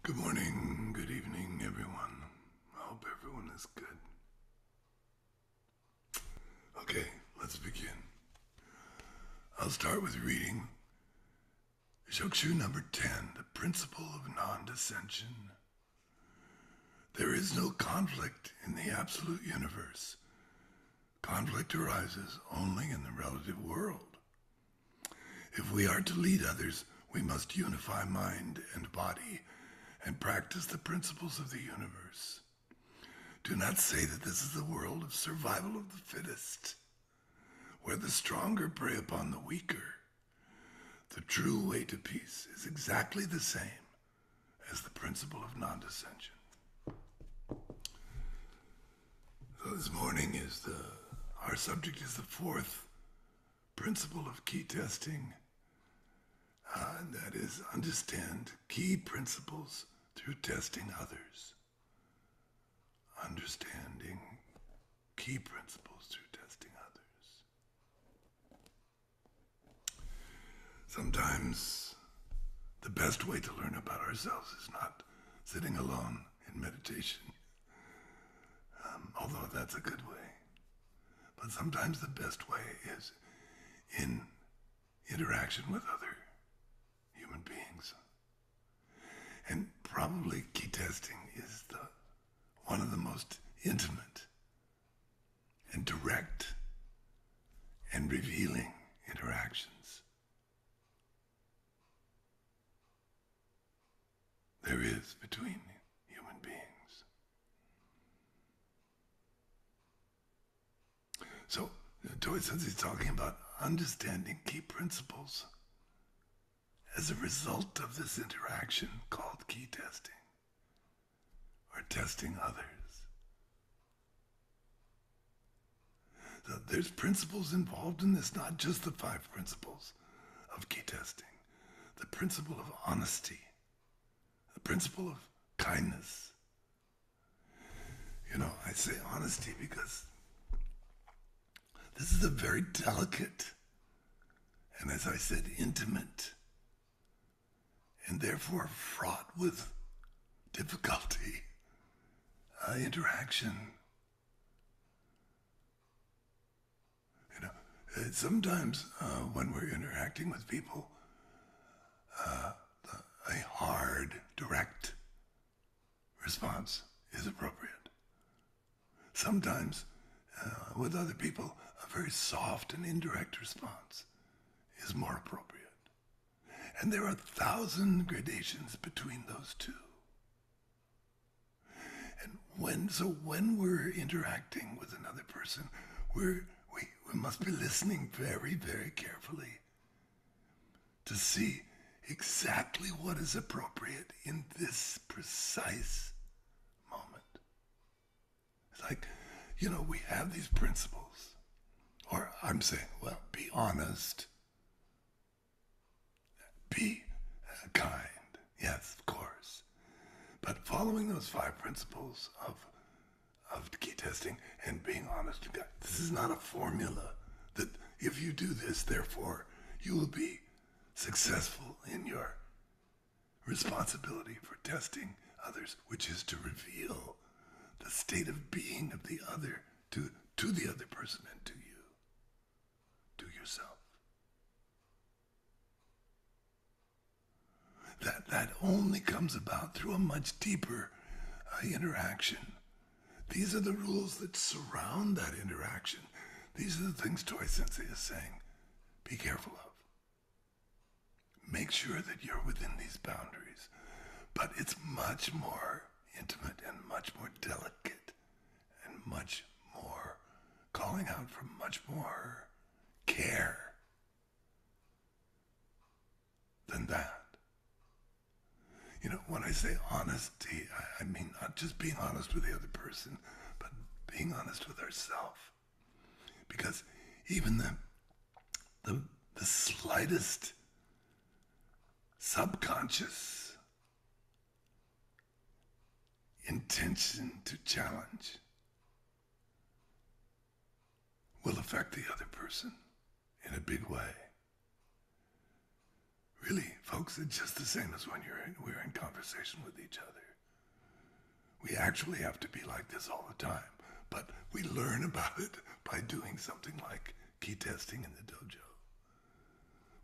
Good morning, good evening, everyone. I hope everyone is good. Okay, let's begin. I'll start with reading Shokshu number 10, the principle of non-dissension. There is no conflict in the absolute universe. Conflict arises only in the relative world. If we are to lead others, we must unify mind and body and practice the principles of the universe. Do not say that this is the world of survival of the fittest, where the stronger prey upon the weaker. The true way to peace is exactly the same as the principle of non-dissension. So this morning our subject is the fourth principle of key testing, and that is understand key principles through testing others. Understanding key principles through testing others. Sometimes the best way to learn about ourselves is not sitting alone in meditation, although that's a good way. But sometimes the best way is in interaction with other human beings. And probably key testing is one of the most intimate and direct and revealing interactions there is between human beings. So, Toy says he's talking about understanding key principles as a result of this interaction called key testing, or testing others. So there's principles involved in this, not just the 5 principles of key testing. The principle of honesty, the principle of kindness. I say honesty because this is a very delicate and, as I said, intimate and therefore fraught with difficulty interaction. Sometimes when we're interacting with people, a hard, direct response is appropriate. Sometimes with other people, a very soft and indirect response is more appropriate. And there are 1,000 gradations between those two. And when we're interacting with another person, we must be listening very, very carefully to see exactly what is appropriate in this precise moment. It's like, we have these principles. Or I'm saying, well, be honest. Be kind. Yes, of course. But following those 5 principles of key testing and being honest to God, this is not a formula that if you do this, therefore, you will be successful in your responsibility for testing others, which is to reveal the state of being of the other to the other person and to you, to yourself. That only comes about through a much deeper interaction. These are the rules that surround that interaction. These are the things Toy Sensei is saying. Be careful of. Make sure that you're within these boundaries. But it's much more intimate and much more delicate and much more calling out for much more care than that. When I say honesty, I mean not just being honest with the other person, but being honest with ourselves. Because even the slightest subconscious intention to challenge will affect the other person in a big way. Really, folks, it's just the same as when we're in conversation with each other. We actually have to be like this all the time, but we learn about it by doing something like key testing in the dojo.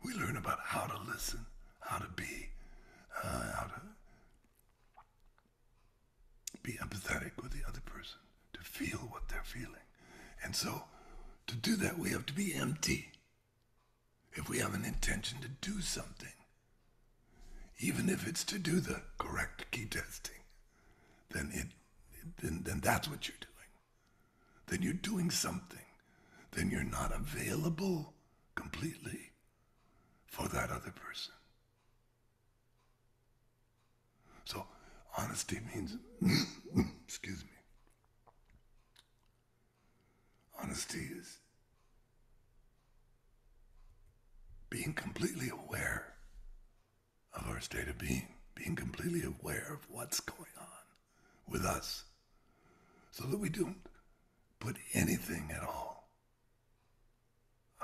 We learn about how to listen, how to be empathetic with the other person, to feel what they're feeling. And so, to do that, we have to be empty. If we have an intention to do something, even if it's to do the correct key testing, then that's what you're doing. Then you're doing something. Then you're not available completely for that other person. So honesty means, excuse me, honesty is being completely aware of our state of being completely aware of what's going on with us, so that we don't put anything at all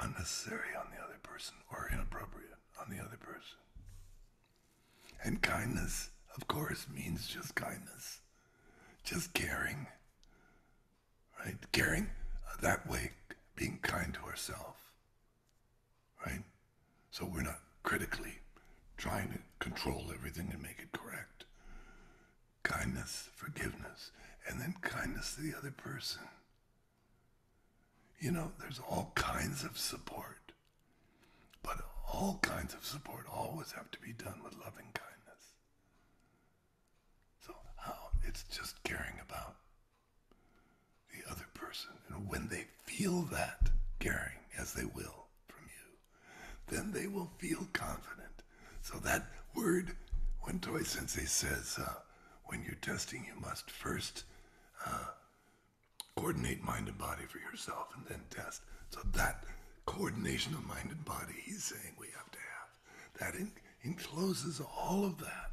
unnecessary on the other person or inappropriate on the other person. And kindness, of course, means just kindness, just caring, right? Caring that way, being kind to ourselves, right? So we're not critically trying to control everything and make it correct. Kindness, forgiveness, and then kindness to the other person. You know, there's all kinds of support, but all kinds of support always have to be done with loving kindness. So it's just caring about the other person. And when they feel that caring, as they will from you, then they will feel confident. So that word, when Toi Sensei says, when you're testing, you must first coordinate mind and body for yourself and then test. So that coordination of mind and body, he's saying we have to have. That encloses all of that.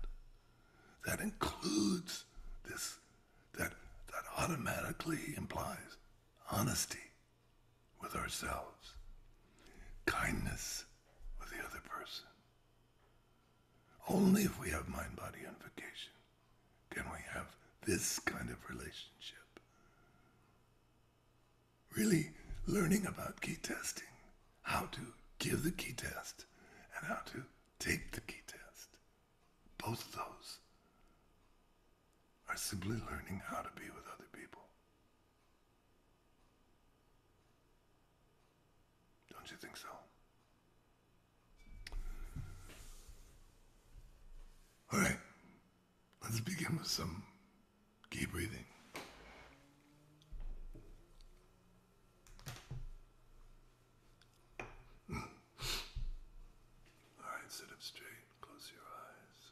That includes this, that automatically implies honesty with ourselves, kindness with the other person. Only if we have mind-body unification can we have this kind of relationship. Really learning about key testing, how to give the key test and how to take the key test. Both of those are simply learning how to be with other people. Don't you think so? All right, let's begin with some key breathing. All right, sit up straight, close your eyes.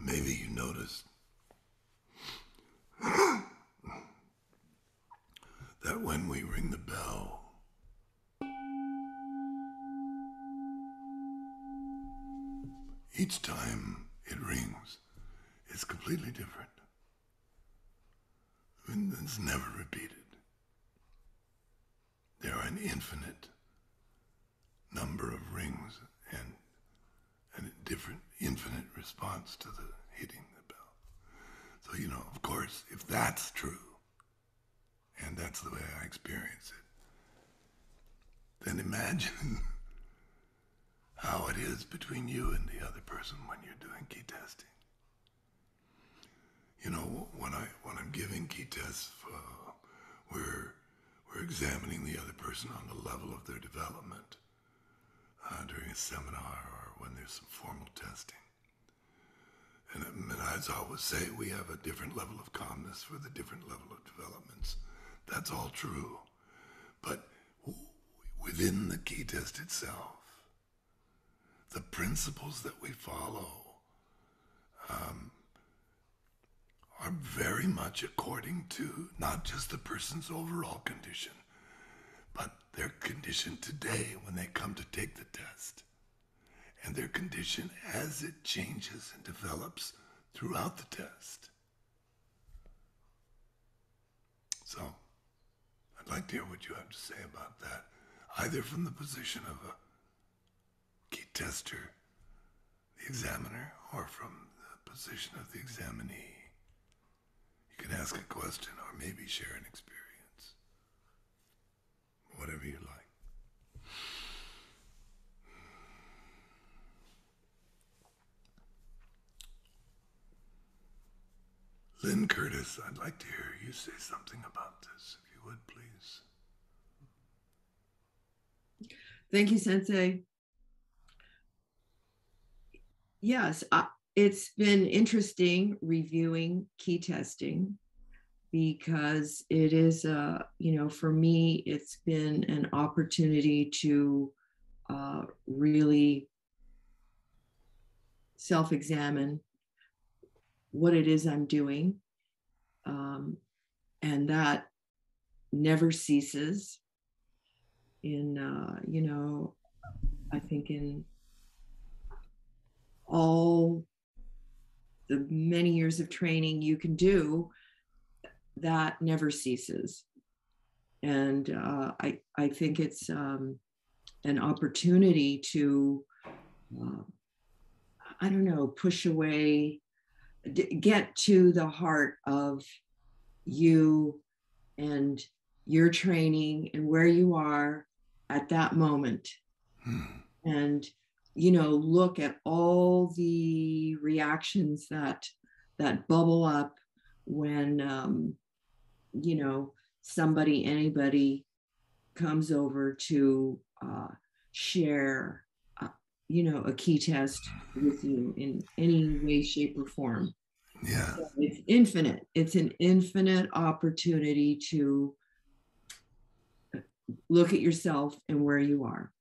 Maybe you noticed that when we ring the bell, each time it rings, it's completely different. And it's never repeated. There are an infinite number of rings and a different infinite response to the hitting the bell. So, you know, of course, if that's true, and that's the way I experience it, then imagine how it is between you and the other person when you're doing key testing. You know, when I'm giving key tests, we're examining the other person on the level of their development during a seminar or when there's some formal testing. And as I always say, we have a different level of calmness for the different level of developments. That's all true. But within the key test itself, the principles that we follow are very much according to not just the person's overall condition, but their condition today when they come to take the test, and their condition as it changes and develops throughout the test. So, I'd like to hear what you have to say about that, either from the position of a key tester, the examiner, or from the position of the examinee. You can ask a question or maybe share an experience. Whatever you like. Lynn Curtis, I'd like to hear you say something about this, if you would, please. Thank you, Sensei. Yes, it's been interesting reviewing key testing because it is, for me, it's been an opportunity to really self-examine what it is I'm doing. And that never ceases in, I think in all the many years of training you can do, that never ceases. And I think it's an opportunity to, push away, get to the heart of you and your training and where you are at that moment. And look at all the reactions that bubble up when anybody comes over to share a key test with you in any way, shape, or form. Yeah. So it's infinite. It's an infinite opportunity to look at yourself and where you are.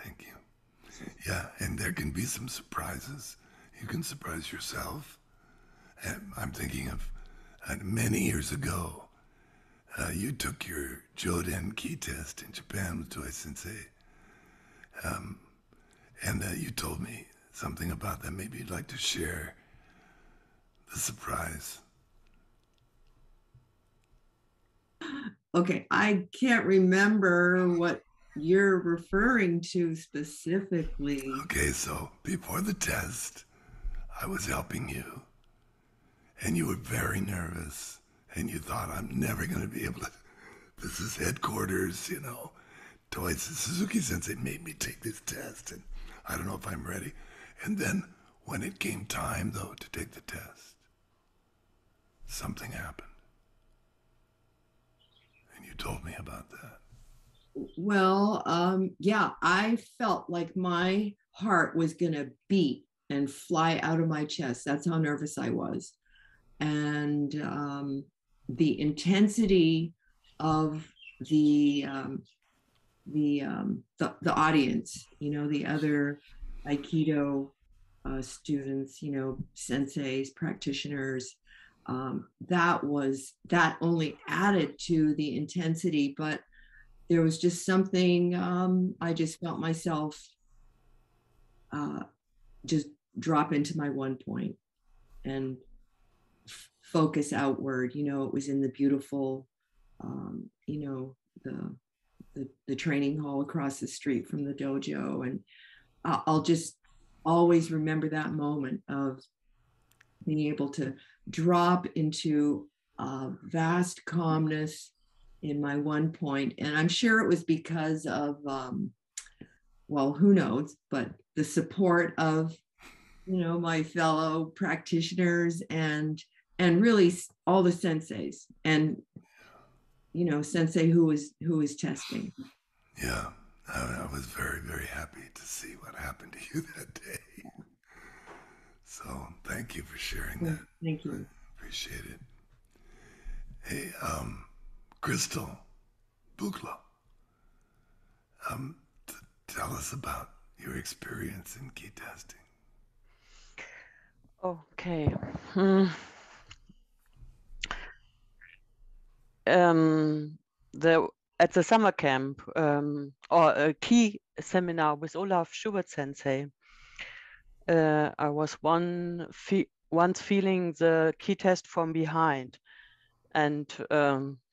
Thank you. Yeah, and there can be some surprises. You can surprise yourself. And I'm thinking of many years ago, you took your Joden key test in Japan with Joy Sensei. And you told me something about that. Maybe you'd like to share the surprise. Okay, I can't remember what you're referring to specifically. Okay, so before the test, I was helping you, and you were very nervous, and you thought, I'm never going to be able to. This is headquarters, Toys Suzuki Sensei made me take this test, and I don't know if I'm ready. And then when it came time, though, to take the test, something happened. And you told me about that. Well, yeah, I felt like my heart was going to beat and fly out of my chest. That's how nervous I was. And the intensity of the audience, the other Aikido students, senseis, practitioners, that only added to the intensity. But there was just something, I just felt myself just drop into my one point and focus outward. It was in the beautiful, the training hall across the street from the dojo. And I'll just always remember that moment of being able to drop into vast calmness in my one point. And I'm sure it was because of, who knows, but the support of, my fellow practitioners and really all the senseis and, sensei who was testing. Yeah, I was very, very happy to see what happened to you that day. So thank you for sharing that. Thank you. I appreciate it. Hey, Crystal Bukla, tell us about your experience in key testing. Okay. The at the summer camp or a key seminar with Olaf Schubert Sensei. I was once feeling the key test from behind, and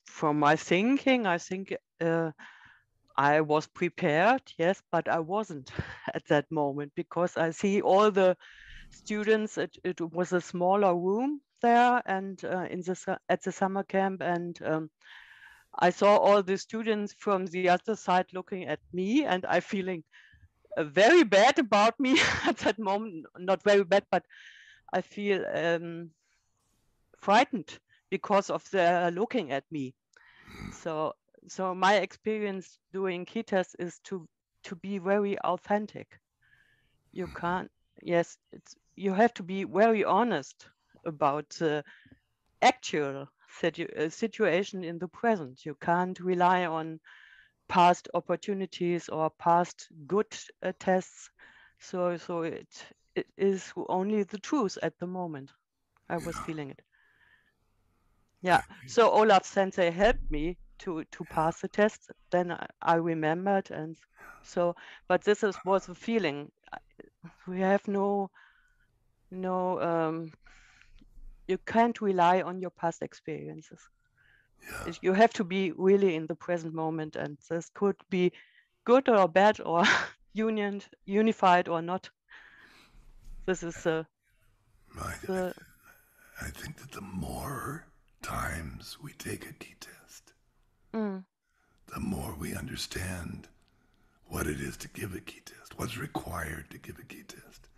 from my thinking, I think I was prepared, yes, but I wasn't at that moment, because I see all the students. It was a smaller room there, and at the summer camp, and I saw all the students from the other side looking at me, and I feeling very bad about me at that moment. Not very bad, but I feel frightened because of their looking at me. So my experience doing key tests is to be very authentic. You can't, yes, you have to be very honest about the actual situation in the present. You can't rely on past opportunities or past good tests. So it is only the truth at the moment. I was feeling it. Yeah. So Olaf Sensei helped me to pass the test. Then I remembered, and so. But this was a feeling. We have no. You can't rely on your past experiences. Yeah. You have to be really in the present moment, and this could be good or bad or unified or not. This is I think that the more times we take a key test, the more we understand what it is to give a key test, what's required to give a key test.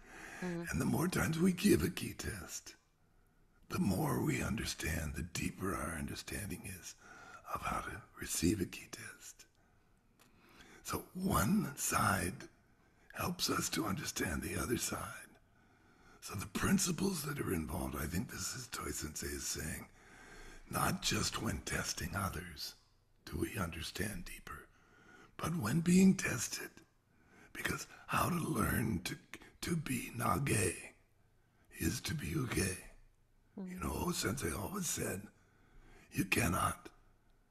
And the more times we give a key test, the more we understand, the deeper our understanding is of how to receive a key test. So one side helps us to understand the other side. So the principles that are involved, I think this is Toi Sensei is saying, not just when testing others do we understand deeper, but when being tested. Because how to learn to be nage is to be uke. You know, Sensei always said, you cannot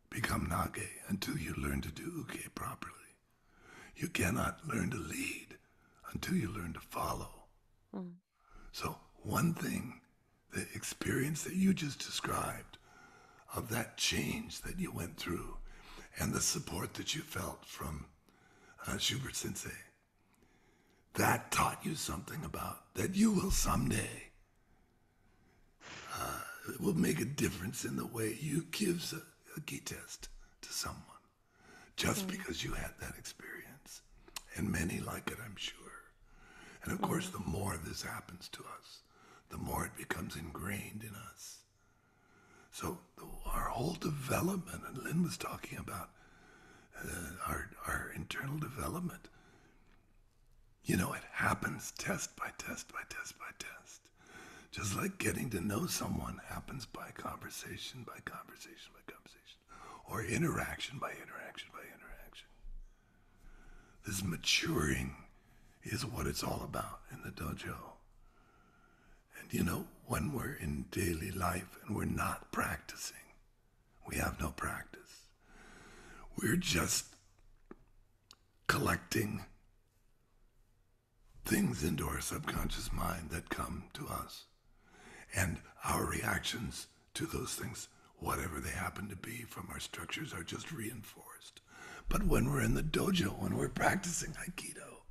become nage until you learn to do uke properly. You cannot learn to lead until you learn to follow. So one thing, the experience that you just described of that change that you went through and the support that you felt from Schubert Sensei, that taught you something about that you will someday. It will make a difference in the way you give a key test to someone, just because you had that experience. And many like it, I'm sure. And of course, the more this happens to us, the more it becomes ingrained in us. So our whole development, and Lynn was talking about our internal development, you know, it happens test by test by test by test. Just like getting to know someone happens by conversation by conversation by conversation, or interaction by interaction by interaction. This maturing is what it's all about in the dojo. And you know, when we're in daily life and we're not practicing, we have no practice. We're just collecting things into our subconscious mind that come to us. And our reactions to those things, whatever they happen to be from our structures, are just reinforced. But when we're in the dojo, when we're practicing Aikido,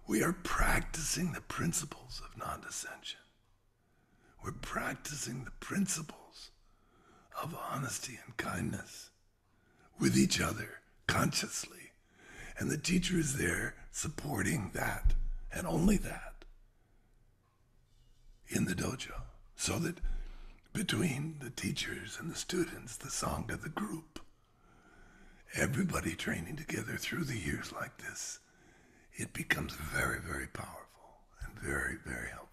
we are practicing the principles of non-dissension. We're practicing the principles of honesty and kindness with each other consciously. And the teacher is there supporting that and only that in the dojo. So that between the teachers and the students, the Sangha, the group, everybody training together through the years like this, it becomes very, very powerful and very, very helpful.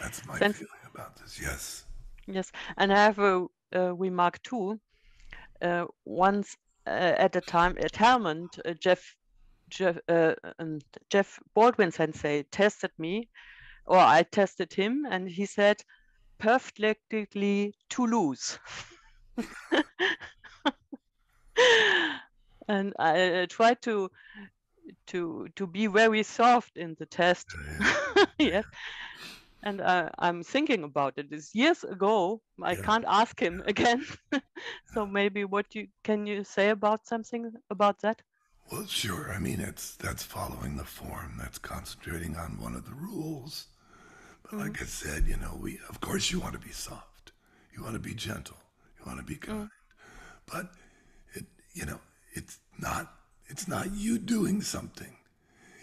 That's my feeling about this. Yes. Yes, and I have a remark too. Once at a time at Helmond, Jeff Baldwin Sensei tested me, or I tested him, and he said, perfectly too loose. And I try to be very soft in the test. Yes. And I'm thinking about it. It's years ago. I Yeah. can't ask him again. So maybe can you say about something about that? Well, sure. I mean, that's following the form. That's concentrating on one of the rules. But Mm, like I said, of course you want to be soft. You want to be gentle. You want to be kind. mm, But it, you know, it's not, it's not you doing something.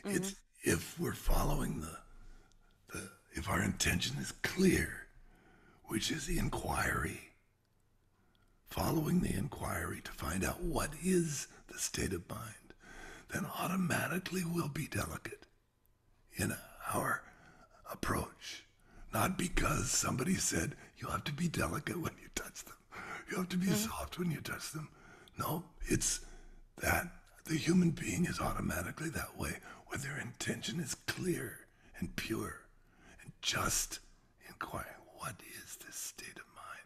mm, It's if we're following if our intention is clear, which is the inquiry, following the inquiry to find out what is the state of mind, then automatically we'll be delicate in our approach. Not because somebody said you have to be delicate when you touch them, you have to be mm, soft when you touch them. No, it's that the human being is automatically that way when their intention is clear and pure and just inquire, what is this state of mind?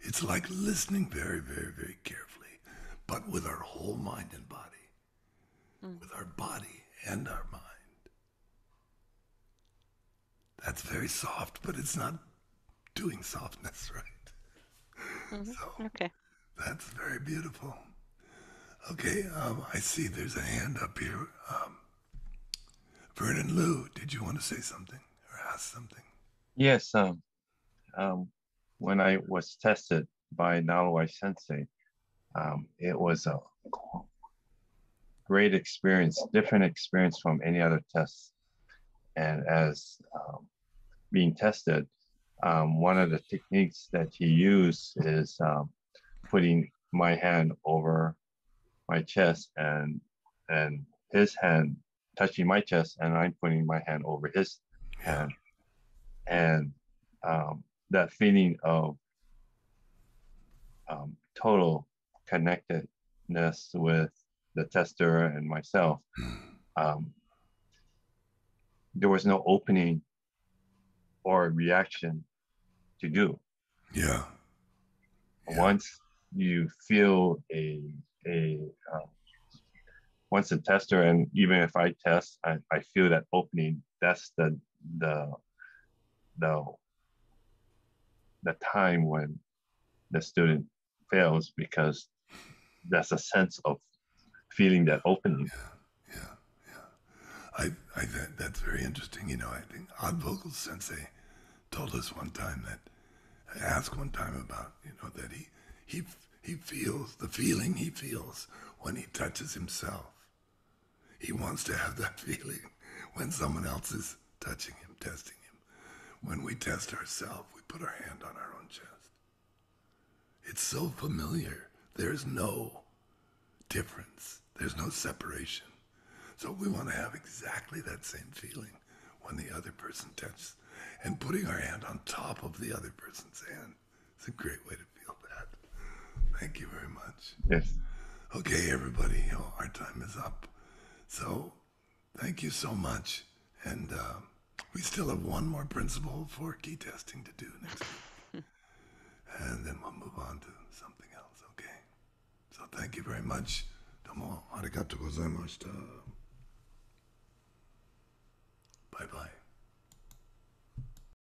It's like listening very, very, very carefully, but with our whole mind and body, mm. with our body and our mind. That's very soft, but it's not doing softness, right? Mhm. So Okay. that's very beautiful. Okay, I see there's a hand up here. Vernon Lou, did you want to say something or ask something? Yes, um, when I was tested by Nalwai Sensei, it was a great experience, different experience from any other test. And as being tested, one of the techniques that he used is putting my hand over my chest and his hand touching my chest, and I'm putting my hand over his hand, and that feeling of total connectedness with the tester and myself. There was no opening or reaction to do. Yeah. Once you feel once a tester, and even if I test, I feel that opening. That's the the time when the student fails, because that's a sense of feeling that opening. Yeah. That's very interesting. I think Odd Vocal Sensei told us one time that I asked one time about that he feels the feeling he feels when he touches himself. He wants to have that feeling when someone else is touching him, testing him. When we test ourselves, we put our hand on our own chest. It's so familiar. There's no difference. There's no separation. So we want to have exactly that same feeling when the other person touches, and putting our hand on top of the other person's hand. It's a great way to feel that. Thank you very much. Yes. Okay, everybody, our time is up. So thank you so much. And we still have one more principle for key testing to do next week. And then we'll move on to something else, okay? So thank you very much. Domo arigatou gozaimashita.